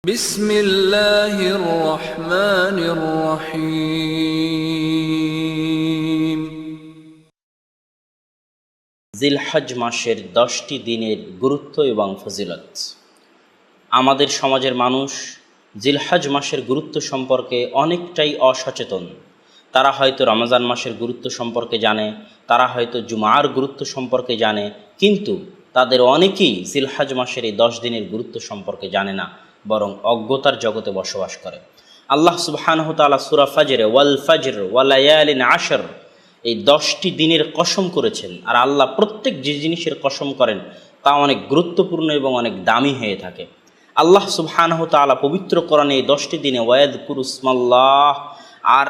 বিসমিল্লাহির রহমানির রহিম। জিলহজ মাসের 10টি দিনের গুরুত্ব এবং ফজিলত। আমাদের সমাজের মানুষ জিলহজ মাসের গুরুত্ব সম্পর্কে অনেকটাই অসচেতন। তারা হয়তো রমজান মাসের গুরুত্ব সম্পর্কে জানে, তারা হয়তো জুমার গুরুত্ব সম্পর্কে জানে, কিন্তু তাদের অনেকেই জিলহজ মাসের এই 10 দিনের গুরুত্ব সম্পর্কে জানে না, বরং অজ্ঞতার জগতে বসবাস করে। আল্লাহ সুবহানাহু ওয়া তাআলা সূরা ফাজরে ওয়াল ফাজর ওয়া লায়ালিন আশর এই 10টি দিনের কসম করেছেন। আর আল্লাহ প্রত্যেক যে জিনিসের কসম করেন তা অনেক গুরুত্বপূর্ণ এবং অনেক দামি হয়ে থাকে। আল্লাহ সুবহানাহু ওয়া তাআলা পবিত্র কোরআনে এই 10টি দিনে ওয়াযকুরুসমাল্লাহ আর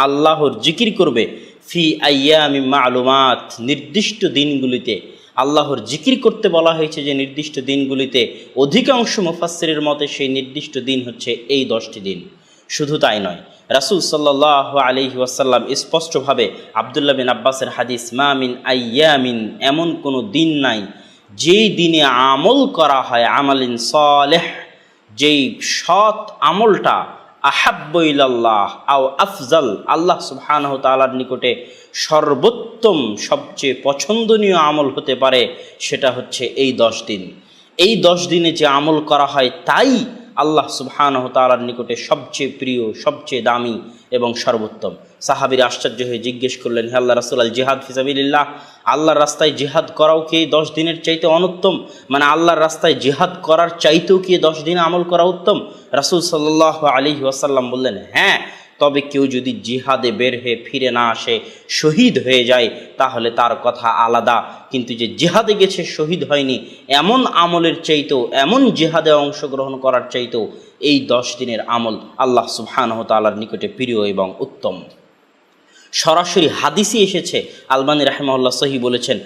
আল্লাহর জিকির করবে ফি আইয়ামিন মা'লুমাত, নির্দিষ্ট দিনগুলিতে আল্লাহর জিকির করতে বলা হয়েছে। যে নির্দিষ্ট দিনগুলিতে অধিকাংশ মুফাসসিরের মতে সেই নির্দিষ্ট দিন হচ্ছে এই 10টি দিন। শুধু তাই নয়, রাসূল সাল্লাল্লাহু আলাইহি ওয়াসাল্লাম স্পষ্টভাবে আব্দুল্লাহ বিন আব্বাসের হাদিস, মা মিন আইয়ামিন, এমন কোনো দিন নাই যেই দিনে আমল করা হয় আমালিন সালেহ, যেই সৎ আমলটা আহাব্বু ইলাল্লাহ আও আফজাল, আল্লাহ সুবহানাহু তাআলার নিকটে সর্বোত্তম সবচেয়ে পছন্দনীয় আমল হতে পারে, সেটা হচ্ছে এই 10 দিন। এই 10 দিনে যে আমল করা হয় তাই আল্লাহ সুবহানাহু তাআলার নিকটে সবচেয়ে প্রিয়, সবচেয়ে দামি এবং সর্বোত্তম। সাহাবীরা আশ্চর্য হয়ে জিজ্ঞেস করলেন, হে আল্লাহর রাসূল, আল জিহাদ ফি সাবিলিল্লাহ, আল্লাহর রাস্তায় জিহাদ করাও কি এই 10 দিনের চাইতে অনুত্তম? মানে আল্লাহর রাস্তায় জিহাদ করার চাইতেও কি 10 দিনে আমল করা উত্তম? রাসূল সাল্লাল্লাহু আলাইহি ওয়াসাল্লাম বললেন, হ্যাঁ, তবে কেউ যদি জিহাদে বের হয়ে ফিরে না আসে, শহীদ হয়ে যায়, তাহলে তার কথা আলাদা। কিন্তু যে জিহাদে গেছে, শহীদ হয়নি, এমন আমলের চাইতেও, এমন জিহাদে অংশগ্রহণ করার চাইতেও এই 10 দিনের আমল আল্লাহ সুবহানাহু ওয়া তাআলার নিকটে প্রিয় এবং উত্তম। সরাসরি হাদিসে এসেছে, আলবানী রাহিমাহুল্লাহ সহিহ বলেছেন,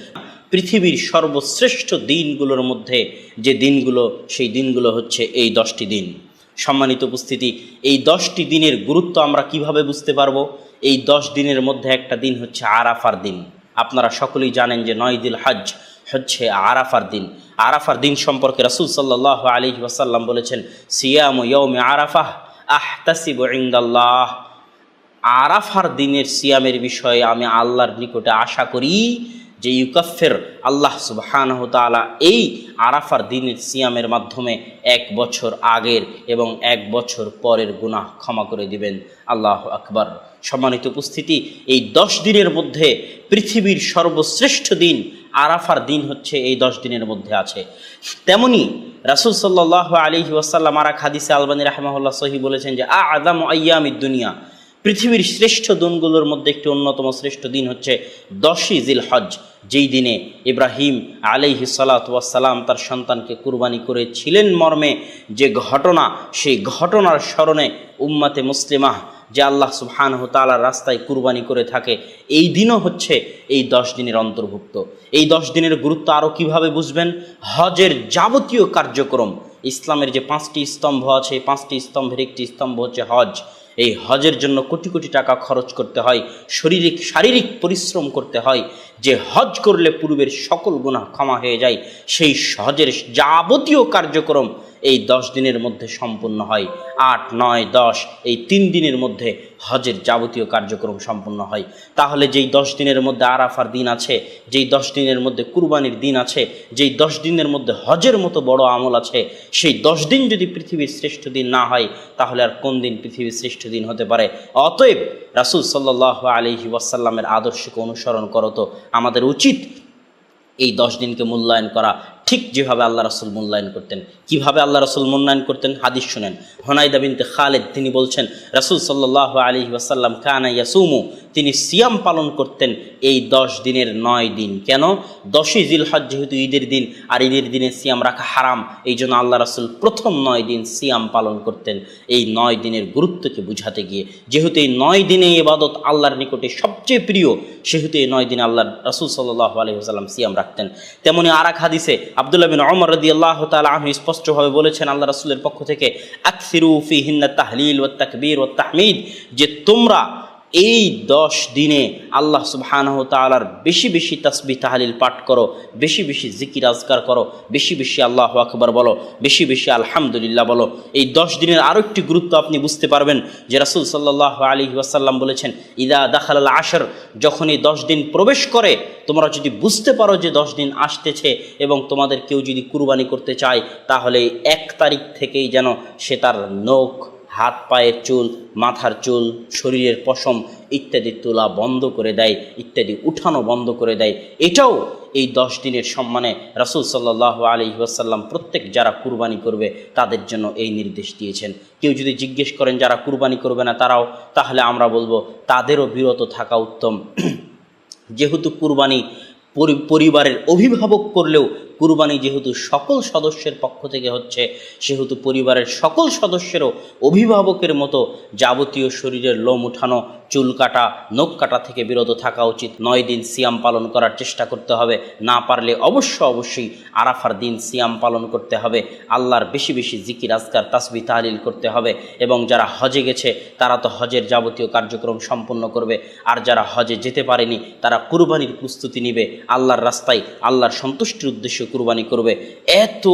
পৃথিবীর সর্বশ্রেষ্ঠ দিনগুলোর মধ্যে যে দিনগুলো, সেই দিনগুলো হচ্ছে এই 10টি দিন। সম্মানিত উপস্থিতি, এই 10টি দিনের গুরুত্ব আমরা কিভাবে বুঝতে পারবো? এই 10 দিনের মধ্যে একটা দিন হচ্ছে আরাফার দিন। আপনারা সকলেই জানেন যে 9 জিলহজ হচ্ছে আরাফার দিন। আরাফার দিন সম্পর্কে রাসূল সাল্লাল্লাহু আলাইহি ওয়াসাল্লাম বলেছেন, সিয়ামু ইয়াউমি আরাফাহ আহতাসিবু ইনদাল্লাহ, আরাফার দিনের সিয়ামের বিষয়ে আমি আল্লাহর নিকটে আশা করি যে ইউকাফির, আল্লাহ সুবহানাহু ওয়া তাআলা এই আরাফার দিনের সিয়ামের মাধ্যমে 1 বছর আগের এবং 1 বছর পরের গুনাহ ক্ষমা করে দিবেন। আল্লাহু আকবার। সম্মানিত উপস্থিতি, এই 10 দিনের মধ্যে পৃথিবীর সর্বশ্রেষ্ঠ দিন আরাফার দিন হচ্ছে এই 10 দিনের মধ্যে আছে। তেমনি রাসূল সাল্লাল্লাহু আলাইহি ওয়াসাল্লাম আর এক হাদিসে, আলবানী রাহিমাহুল্লাহ সহিহ বলেছেন যে আ'যামু আইয়ামিদ দুনিয়া, পৃথিবীর শ্রেষ্ঠ দিনগুলোর মধ্যে একটি অন্যতম শ্রেষ্ঠ দিন হচ্ছে 10ই জিলহজ, যেই দিনে ইব্রাহিম আলাইহিস সালাতু ওয়াস সালাম তার সন্তানকে কুরবানি করেছিলেন মর্মে যে ঘটনা, সেই ঘটনার স্মরণে উম্মতে মুসলিমাহ যে আল্লাহ সুবহানাহু ওয়া তাআলার রাস্তায় কুরবানি করে থাকে, এই দিনও হচ্ছে এই 10 দিনের অন্তর্ভুক্ত। এই 10 দিনের গুরুত্ব আরও কিভাবে বুঝবেন? হজের যাবতীয় কার্যক্রম, ইসলামের যে 5টি স্তম্ভ আছে, এই 5টি স্তম্ভের একটি স্তম্ভ হচ্ছে হজ। এই হজের জন্য কোটি কোটি টাকা খরচ করতে হয়, শারীরিক পরিশ্রম করতে হয়। যে হজ করলে পূর্বের সকল গুনাহ ক্ষমা হয়ে যায়, সেই হজের যাবতীয় কার্যক্রম এই 10 দিনের মধ্যে সম্পূর্ণ হয়। 8, 9, 10 এই 3 দিনের মধ্যে হজের যাবতীয় কার্যক্রম সম্পূর্ণ হয়। তাহলে যেই 10 দিনের মধ্যে আরাফার দিন আছে, যেই 10 দিনের মধ্যে কুরবানির দিন আছে, যেই 10 দিনের মধ্যে হজের মতো বড় আমল আছে, সেই 10 দিন যদি পৃথিবীর শ্রেষ্ঠ দিন না হয়, তাহলে আর কোন দিন পৃথিবীর শ্রেষ্ঠ দিন হতে পারে? অতএব রাসূল সাল্লাল্লাহু আলাইহি ওয়াসাল্লামের আদর্শকে অনুসরণ করো। তো আমাদের উচিত এই 10 দিনকে মূল্যায়ন করা, ঠিক যেভাবে আল্লাহ রাসূল মূল্যায়ন করতেন। কিভাবে আল্লাহ রাসূল মূল্যায়ন করতেন? হাদিস শুনেন। হুনাইদা বিনতে খালিদ তিনি বলছেন, রাসূল সাল্লাল্লাহু আলাইহি ওয়াসাল্লাম কানা ইয়াসুমু, তিনি সিয়াম পালন করতেন এই 10 দিনের 9 দিন। কেন? 10ই জিলহজ যেহেতু ঈদের দিন, আর ঈদের দিনে সিয়াম রাখা হারাম, এই জন্য আল্লাহ রাসূল প্রথম 9 দিন সিয়াম পালন করতেন, এই 9 দিনের গুরুত্বকে বুঝাতে গিয়ে। যেহেতু এই 9 দিনে ইবাদত আল্লাহর নিকটে সবচেয়ে প্রিয়, সেহেতু এই 9 দিনে আল্লাহ রাসূল সাল্লাল্লাহু আলাইহি ওয়াসাল্লাম সিয়াম রাখতেন। তেমনি আর এক হাদিসে আব্দুল্লাহ বিন ওমর রাদিয়াল্লাহু তাআলা আনহু স্পষ্টভাবে বলেছেন আল্লাহ রাসূলের পক্ষ থেকে, আকসিরু ফিহিন্না তাহলিল ওয়াত তাকবীর ওয়াত তাহমিদ, যে তোমরা এই 10 দিনে আল্লাহ সুবহানাহু ওয়া তাআলার বেশি বেশি তাসবিহ তাহলিল পাঠ করো, বেশি বেশি জিকির আজকার করো, বেশি বেশি আল্লাহু আকবার বলো, বেশি বেশি আলহামদুলিল্লাহ বলো। এই 10 দিনের আরও একটি গুরুত্ব আপনি বুঝতে পারবেন যে রাসূল সাল্লাল্লাহু আলাইহি ওয়াসাল্লাম বলেছেন, ইদা দাখালাল আশর, যখন এই 10 দিন প্রবেশ করে, তোমরা যদি বুঝতে পারো যে 10 দিন আসতেছে এবং তোমাদের কেউ যদি কুরবানি করতে চায়, তাহলে 1 তারিখ থেকেই যেন সে তার নখ, হাত পায়ের চুল, মাথার চুল, শরীরের পশম ইত্যাদি তোলা বন্ধ করে দেয়, ইত্যাদি উঠানো বন্ধ করে দেয়। এটাও এই 10 দিনের সম্মানে রাসূল সাল্লাল্লাহু আলাইহি ওয়াসাল্লাম প্রত্যেক যারা কুরবানি করবে তাদের জন্য এই নির্দেশ দিয়েছেন। কেউ যদি জিজ্ঞেস করেন যারা কুরবানি করবে না তারাও, তাহলে আমরা বলবো তাদেরও বিরত থাকা উত্তম। যেহেতু কুরবানি পরিবারের অভিভাবক করলেও কুরবানি যেহেতু সকল সদস্যের পক্ষ থেকে হচ্ছে, সেহেতু পরিবারের সকল সদস্যেরও অভিভাবকের মতো যাবতীয় শরীরের লোম উঠানো, চুল কাটা, নখ কাটা থেকে বিরত থাকা উচিত। 9 দিন সিয়াম পালন করার চেষ্টা করতে হবে, না পারলে অবশ্যই আরাফার দিন সিয়াম পালন করতে হবে। আল্লাহর বেশি বেশি জিকির আজকার তাসবিহ তাহলিল করতে হবে। এবং যারা হজে গেছে তারা তো হজের যাবতীয় কার্যক্রম সম্পন্ন করবে, আর যারা হজে যেতে পারেনি তারা কুরবানির প্রস্তুতি নেবে, আল্লাহর রাস্তায় আল্লাহর সন্তুষ্টির উদ্দেশ্যে কুরবানি করবে। এত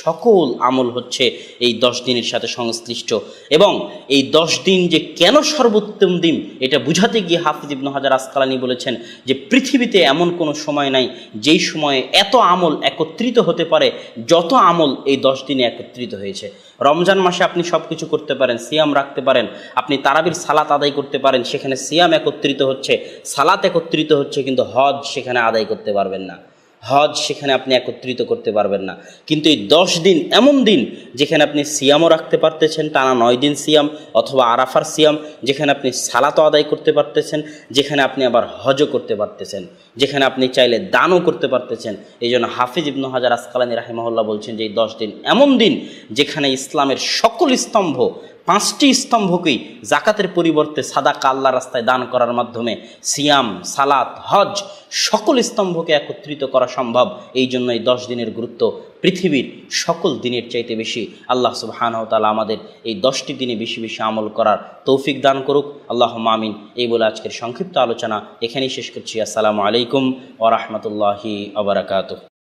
সকল আমল হচ্ছে এই 10 দিনের সাথে সংশ্লিষ্ট। এবং এই 10 দিন যে কেন সর্বোত্তম দিন এটা বুঝাতে গিয়ে হাফিজ ইবনে হাজার আসকালানী বলেছেন যে পৃথিবীতে এমন কোনো সময় নাই যেই সময়ে এত আমল একত্রিত হতে পারে যত আমল এই 10 দিনে একত্রিত হয়েছে। রমজান মাসে আপনি সব কিছু করতে পারেন, সিয়াম রাখতে পারেন, আপনি তারাবির সালাত আদায় করতে পারেন, সেখানে সিয়াম একত্রিত হচ্ছে, সালাত একত্রিত হচ্ছে, কিন্তু হজ সেখানে আদায় করতে পারবেন না, হজ সেখানে আপনি একত্রিত করতে পারবেন না। কিন্তু এই 10 দিন এমন দিন যেখানে আপনি সিয়ামও রাখতে পারতেছেন, টানা 9 দিন সিয়াম, অথবা আরাফার সিয়াম, যেখানে আপনি সালাতও আদায় করতে পারতেছেন, যেখানে আপনি আবার হজও করতে পারতেছেন, যেখানে আপনি চাইলে দানও করতে পারতেছেন। এই জন্য হাফিজ ইবনে হাজার আসকালানী রাহিমাহুল্লাহ বলছেন যে এই 10 দিন এমন দিন যেখানে ইসলামের সকল স্তম্ভ, 5টি স্তম্ভকেই জাকাতের পরিবর্তে সাদাকা আল্লাহর রাস্তায় দান করার মাধ্যমে সিয়াম, সালাত, হজ সকল স্তম্ভকে একত্রিত করা সম্ভব। এই জন্য এই 10 দিনের গুরুত্ব পৃথিবীর সকল দিনের চাইতে বেশি। আল্লাহ সুবহানাহু ওয়া তাআলা আমাদের এই 10টি দিনে বেশি বেশি আমল করার তৌফিক দান করুক। আল্লাহুম্মা আমিন। এই বলে আজকের সংক্ষিপ্ত আলোচনা এখানেই শেষ করছি। আসসালামু আলাইকুম ওয়া রাহমাতুল্লাহি ওয়া বারাকাতুহু।